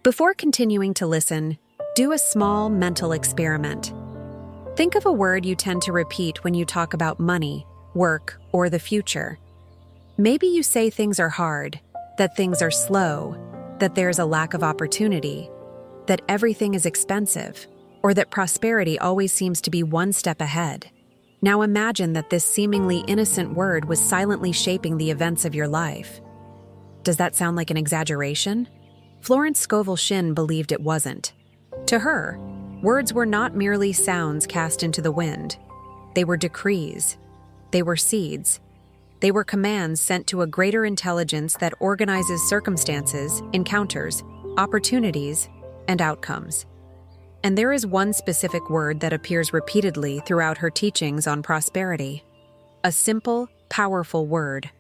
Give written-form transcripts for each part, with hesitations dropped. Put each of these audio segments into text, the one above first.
Before continuing to listen, do a small mental experiment. Think of a word you tend to repeat when you talk about money, work, or the future. Maybe you say things are hard, that things are slow, that there's a lack of opportunity, that everything is expensive, or that prosperity always seems to be one step ahead. Now imagine that this seemingly innocent word was silently shaping the events of your life. Does that sound like an exaggeration? Florence Scovel Shinn believed it wasn't. To her, words were not merely sounds cast into the wind. They were decrees. They were seeds. They were commands sent to a greater intelligence that organizes circumstances, encounters, opportunities, and outcomes. And there is one specific word that appears repeatedly throughout her teachings on prosperity. A simple, powerful word.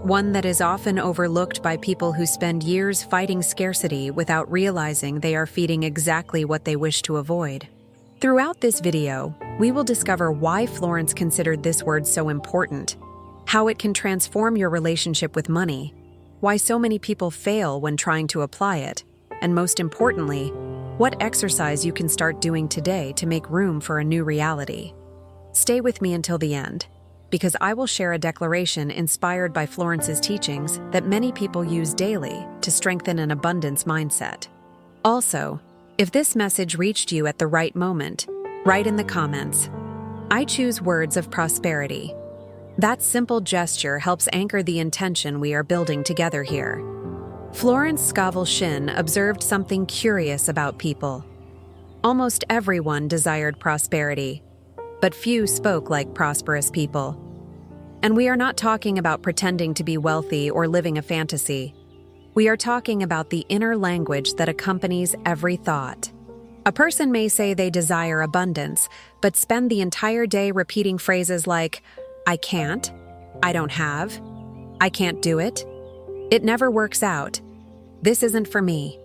One that is often overlooked by people who spend years fighting scarcity without realizing they are feeding exactly what they wish to avoid. Throughout this video, we will discover why Florence considered this word so important, how it can transform your relationship with money, why so many people fail when trying to apply it, and most importantly, what exercise you can start doing today to make room for a new reality. Stay with me until the end, because I will share a declaration inspired by Florence's teachings that many people use daily to strengthen an abundance mindset. Also, if this message reached you at the right moment, write in the comments, "I choose words of prosperity." That simple gesture helps anchor the intention we are building together here. Florence Scovel Shinn observed something curious about people. Almost everyone desired prosperity, but few spoke like prosperous people. And we are not talking about pretending to be wealthy or living a fantasy. We are talking about the inner language that accompanies every thought. A person may say they desire abundance, but spend the entire day repeating phrases like, "I can't," "I don't have," "I can't do it," "It never works out," "This isn't for me."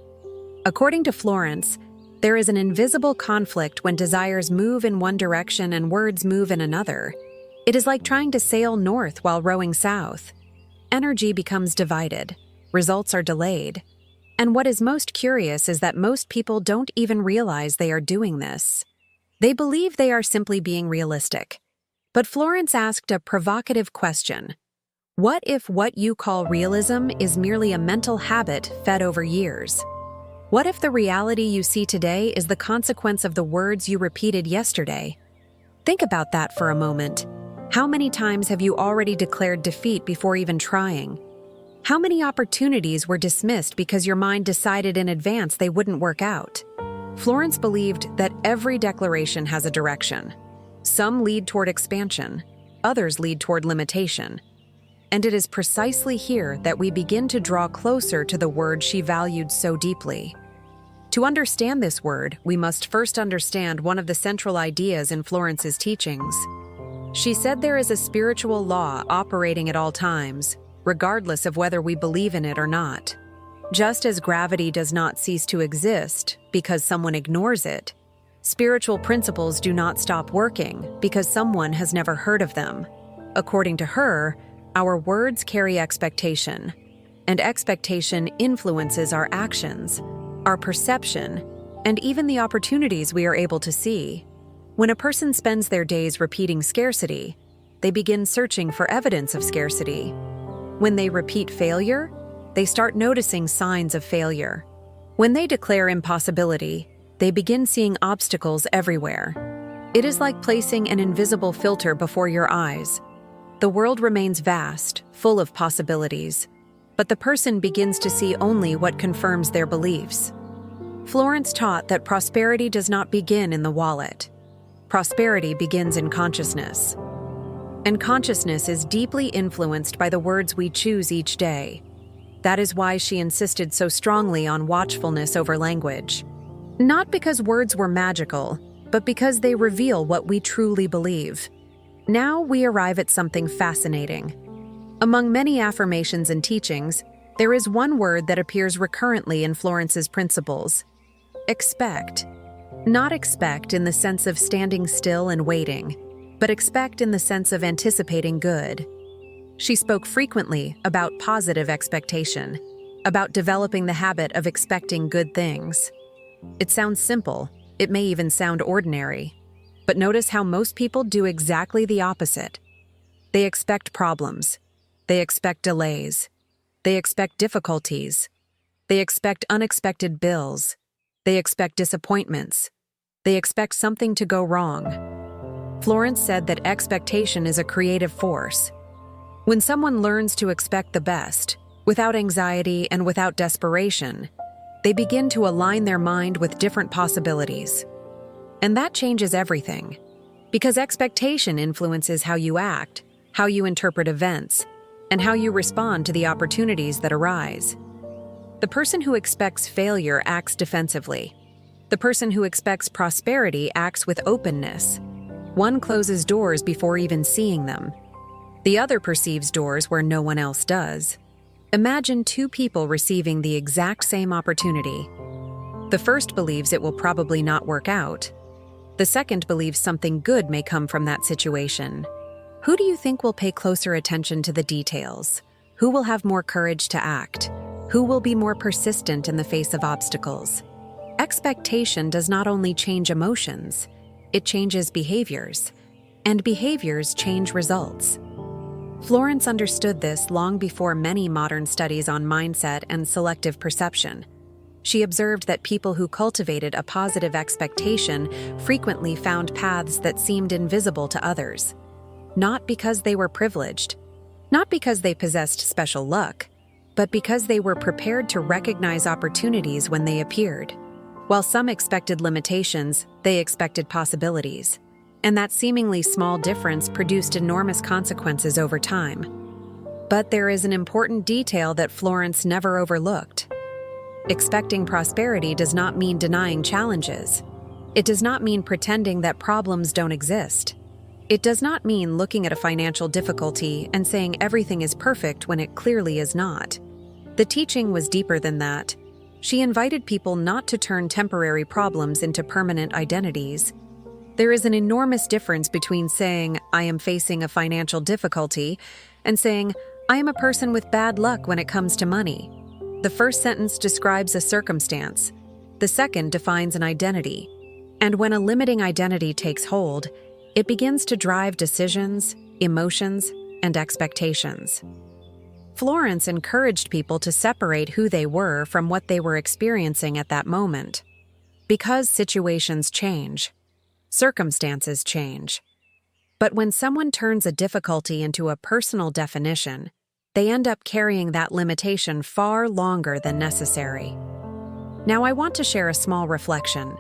According to Florence, there is an invisible conflict when desires move in one direction and words move in another. It is like trying to sail north while rowing south. Energy becomes divided, results are delayed. And what is most curious is that most people don't even realize they are doing this. They believe they are simply being realistic. But Florence asked a provocative question. What if what you call realism is merely a mental habit fed over years? What if the reality you see today is the consequence of the words you repeated yesterday? Think about that for a moment. How many times have you already declared defeat before even trying? How many opportunities were dismissed because your mind decided in advance they wouldn't work out? Florence believed that every declaration has a direction. Some lead toward expansion, others lead toward limitation. And it is precisely here that we begin to draw closer to the word she valued so deeply. To understand this word, we must first understand one of the central ideas in Florence's teachings. She said there is a spiritual law operating at all times, regardless of whether we believe in it or not. Just as gravity does not cease to exist because someone ignores it, spiritual principles do not stop working because someone has never heard of them. According to her, our words carry expectation, and expectation influences our actions, our perception, and even the opportunities we are able to see. When a person spends their days repeating scarcity, they begin searching for evidence of scarcity. When they repeat failure, they start noticing signs of failure. When they declare impossibility, they begin seeing obstacles everywhere. It is like placing an invisible filter before your eyes. The world remains vast, full of possibilities, but the person begins to see only what confirms their beliefs. Florence taught that prosperity does not begin in the wallet. Prosperity begins in consciousness. And consciousness is deeply influenced by the words we choose each day. That is why she insisted so strongly on watchfulness over language. Not because words were magical, but because they reveal what we truly believe. Now we arrive at something fascinating. Among many affirmations and teachings, there is one word that appears recurrently in Florence's principles: expect. Not expect in the sense of standing still and waiting, but expect in the sense of anticipating good. She spoke frequently about positive expectation, about developing the habit of expecting good things. It sounds simple, it may even sound ordinary, but notice how most people do exactly the opposite. They expect problems, they expect delays, they expect difficulties, they expect unexpected bills, they expect disappointments, they expect something to go wrong. Florence said that expectation is a creative force. When someone learns to expect the best, without anxiety and without desperation, they begin to align their mind with different possibilities. And that changes everything, because expectation influences how you act, how you interpret events, and how you respond to the opportunities that arise. The person who expects failure acts defensively. The person who expects prosperity acts with openness. One closes doors before even seeing them. The other perceives doors where no one else does. Imagine two people receiving the exact same opportunity. The first believes it will probably not work out. The second believes something good may come from that situation. Who do you think will pay closer attention to the details? Who will have more courage to act? Who will be more persistent in the face of obstacles? Expectation does not only change emotions, it changes behaviors. And behaviors change results. Florence understood this long before many modern studies on mindset and selective perception. She observed that people who cultivated a positive expectation frequently found paths that seemed invisible to others. Not because they were privileged, not because they possessed special luck, but because they were prepared to recognize opportunities when they appeared. While some expected limitations, they expected possibilities. And that seemingly small difference produced enormous consequences over time. But there is an important detail that Florence never overlooked. Expecting prosperity does not mean denying challenges. It does not mean pretending that problems don't exist. It does not mean looking at a financial difficulty and saying everything is perfect when it clearly is not. The teaching was deeper than that. She invited people not to turn temporary problems into permanent identities. There is an enormous difference between saying, "I am facing a financial difficulty," and saying, "I am a person with bad luck when it comes to money." The first sentence describes a circumstance. The second defines an identity. And when a limiting identity takes hold, it begins to drive decisions, emotions, and expectations. Florence encouraged people to separate who they were from what they were experiencing at that moment. Because situations change, circumstances change. But when someone turns a difficulty into a personal definition, they end up carrying that limitation far longer than necessary. Now I want to share a small reflection.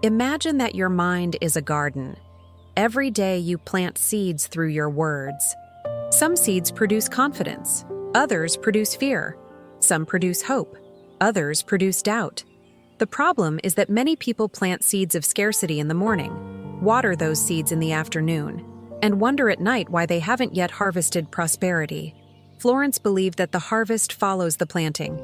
Imagine that your mind is a garden. Every day you plant seeds through your words. Some seeds produce confidence, others produce fear. Some produce hope, others produce doubt. The problem is that many people plant seeds of scarcity in the morning, water those seeds in the afternoon, and wonder at night why they haven't yet harvested prosperity. Florence believed that the harvest follows the planting,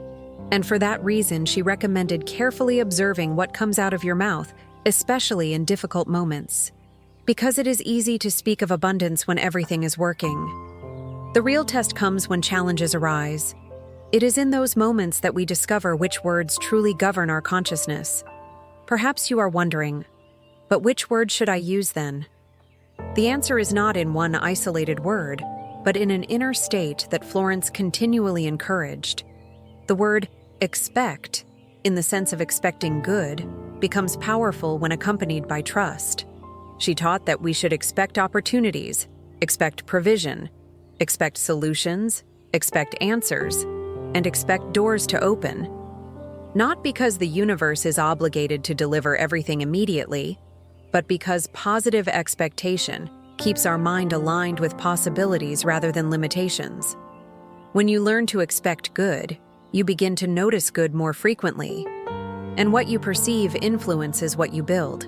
and for that reason she recommended carefully observing what comes out of your mouth, especially in difficult moments. Because it is easy to speak of abundance when everything is working. The real test comes when challenges arise. It is in those moments that we discover which words truly govern our consciousness. Perhaps you are wondering, but which word should I use then? The answer is not in one isolated word, but in an inner state that Florence continually encouraged. The word expect, in the sense of expecting good, becomes powerful when accompanied by trust. She taught that we should expect opportunities, expect provision, expect solutions, expect answers, and expect doors to open. Not because the universe is obligated to deliver everything immediately, but because positive expectation keeps our mind aligned with possibilities rather than limitations. When you learn to expect good, you begin to notice good more frequently, and what you perceive influences what you build.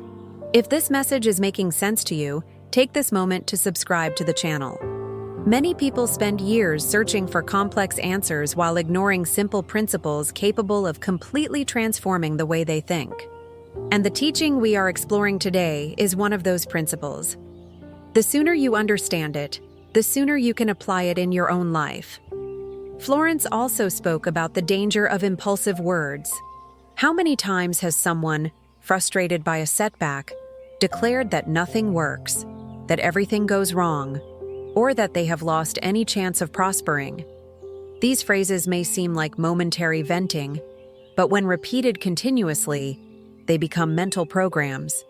If this message is making sense to you, take this moment to subscribe to the channel. Many people spend years searching for complex answers while ignoring simple principles capable of completely transforming the way they think. And the teaching we are exploring today is one of those principles. The sooner you understand it, the sooner you can apply it in your own life. Florence also spoke about the danger of impulsive words. How many times has someone, frustrated by a setback, declared that nothing works, that everything goes wrong, or that they have lost any chance of prospering? These phrases may seem like momentary venting, but when repeated continuously, they become mental programs.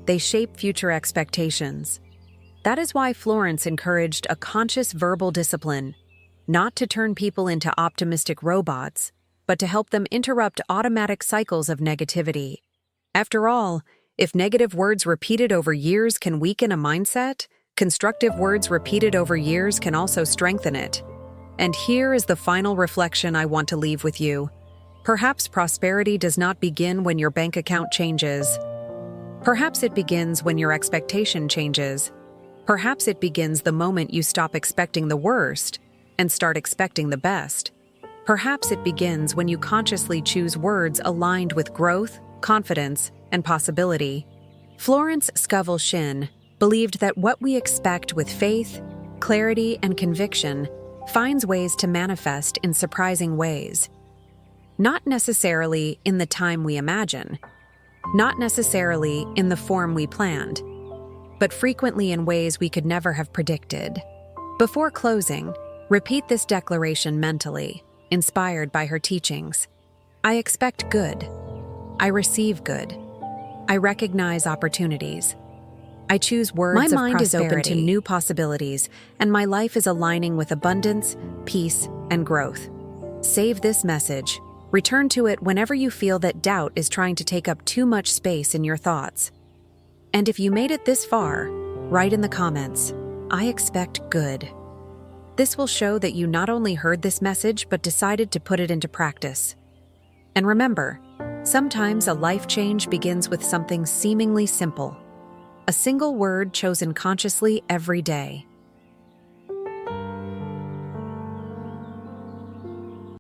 They shape future expectations. That is why Florence encouraged a conscious verbal discipline, not to turn people into optimistic robots, but to help them interrupt automatic cycles of negativity. After all, if negative words repeated over years can weaken a mindset, constructive words repeated over years can also strengthen it. And here is the final reflection I want to leave with you. Perhaps prosperity does not begin when your bank account changes. Perhaps it begins when your expectation changes. Perhaps it begins the moment you stop expecting the worst and start expecting the best. Perhaps it begins when you consciously choose words aligned with growth, confidence, and possibility. Florence Scovel Shinn believed that what we expect with faith, clarity, and conviction finds ways to manifest in surprising ways. Not necessarily in the time we imagine, not necessarily in the form we planned, but frequently in ways we could never have predicted. Before closing, repeat this declaration mentally, inspired by her teachings. I expect good. I receive good. I recognize opportunities. I choose words of prosperity. My mind is open to new possibilities, and my life is aligning with abundance, peace, and growth. Save this message. Return to it whenever you feel that doubt is trying to take up too much space in your thoughts. And if you made it this far, write in the comments, I expect good. This will show that you not only heard this message but decided to put it into practice. And remember, sometimes a life change begins with something seemingly simple. A single word chosen consciously every day.